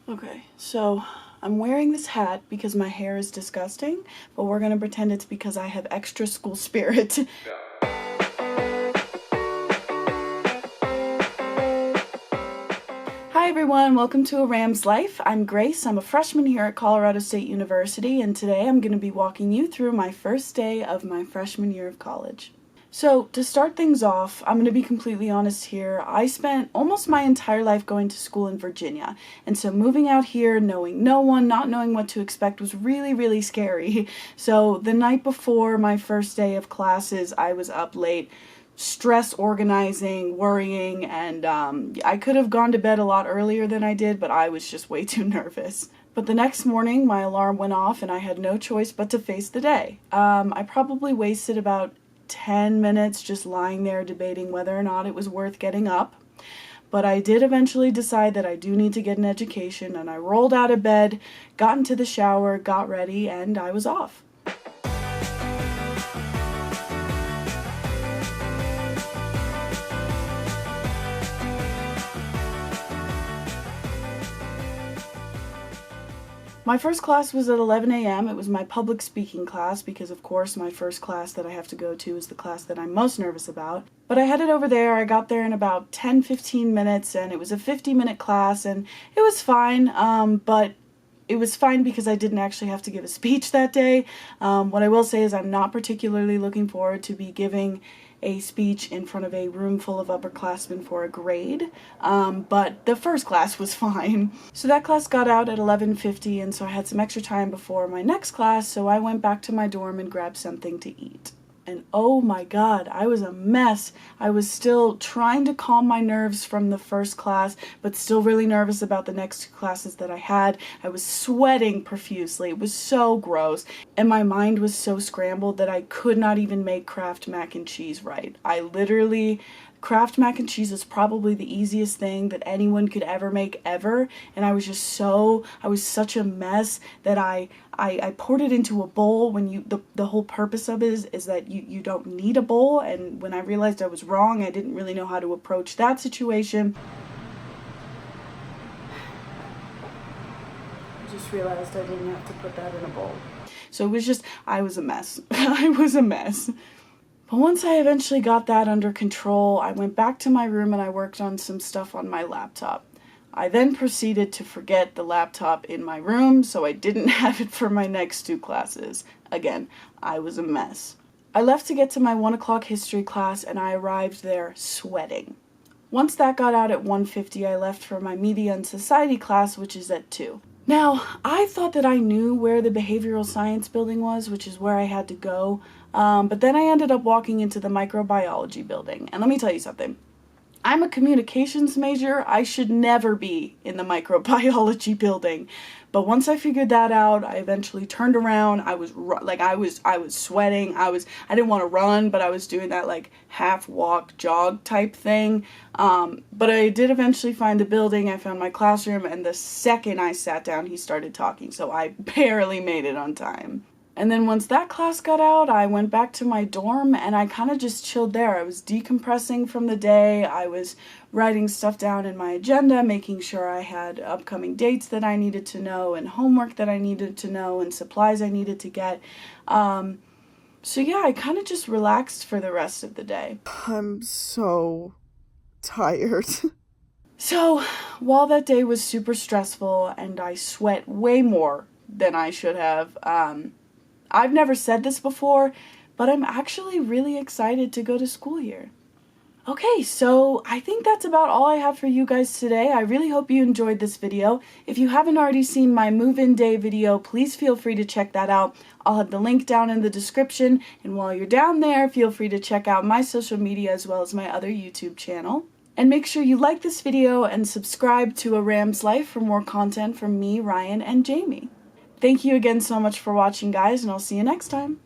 Okay, so I'm wearing this hat because my hair is disgusting, but we're gonna pretend it's because I have extra school spirit. Hi everyone, welcome to A Ram's Life. I'm Grace. I'm a freshman here at Colorado State University, and today I'm going to be walking you through my first day of my freshman year of college. So to start things off, I'm going to be completely honest here. I spent almost my entire life going to school in Virginia, and so moving out here, knowing no one, not knowing what to expect was really scary. So the night before my first day of classes, I was up late, stress organizing, worrying, and I could have gone to bed a lot earlier than I did, but I was just way too nervous. But the next morning, my alarm went off and I had no choice but to face the day. I probably wasted about 10 minutes just lying there debating whether or not it was worth getting up. But I did eventually decide that I do need to get an education, and I rolled out of bed, got into the shower, got ready, and I was off. My first class was at 11 a.m. It was my public speaking class because, of course, my first class that I have to go to is the class that I'm most nervous about. But I headed over there. I got there in about 10-15 minutes, and it was a 50-minute class, and it was fine, but it was fine because I didn't actually have to give a speech that day. What I will say is I'm not particularly looking forward to be giving a speech in front of a room full of upperclassmen for a grade, but the first class was fine. So that class got out at 11:50, and so I had some extra time before my next class, so I went back to my dorm and grabbed something to eat. And oh my god, I was a mess. I was still trying to calm my nerves from the first class, but still really nervous about the next two classes that I had. I was sweating profusely. It was so gross. And my mind was so scrambled that I could not even make Kraft mac and cheese right. Kraft mac and cheese is probably the easiest thing that anyone could ever make ever, and I was such a mess that I poured it into a bowl when the whole purpose of it is that you don't need a bowl, and when I realized I was wrong, I didn't really know how to approach that situation. I just realized I didn't have to put that in a bowl. So I was a mess. I was a mess. But once I eventually got that under control, I went back to my room and I worked on some stuff on my laptop. I then proceeded to forget the laptop in my room, so I didn't have it for my next two classes. Again, I was a mess. I left to get to my 1 o'clock history class, and I arrived there sweating. Once that got out at 1:50, I left for my media and society class, which is at 2. Now, I thought that I knew where the behavioral science building was, which is where I had to go, but then I ended up walking into the microbiology building. And let me tell you something. I'm a communications major. I should never be in the microbiology building. But once I figured that out, I eventually turned around. I was sweating. I didn't want to run, but I was doing that like half walk, jog type thing. But I did eventually find the building. I found my classroom, and the second I sat down, he started talking. So I barely made it on time. And then once that class got out, I went back to my dorm and I kind of just chilled there. I was decompressing from the day. I was writing stuff down in my agenda, making sure I had upcoming dates that I needed to know and homework that I needed to know and supplies I needed to get. So yeah, I kind of just relaxed for the rest of the day. I'm so tired. So while that day was super stressful and I sweat way more than I should have, I've never said this before, but I'm actually really excited to go to school here. Okay, so I think that's about all I have for you guys today. I really hope you enjoyed this video. If you haven't already seen my move-in day video, please feel free to check that out. I'll have the link down in the description, and while you're down there, feel free to check out my social media as well as my other YouTube channel. And make sure you like this video and subscribe to A Ram's Life for more content from me, Ryan, and Jamie. Thank you again so much for watching, guys, and I'll see you next time.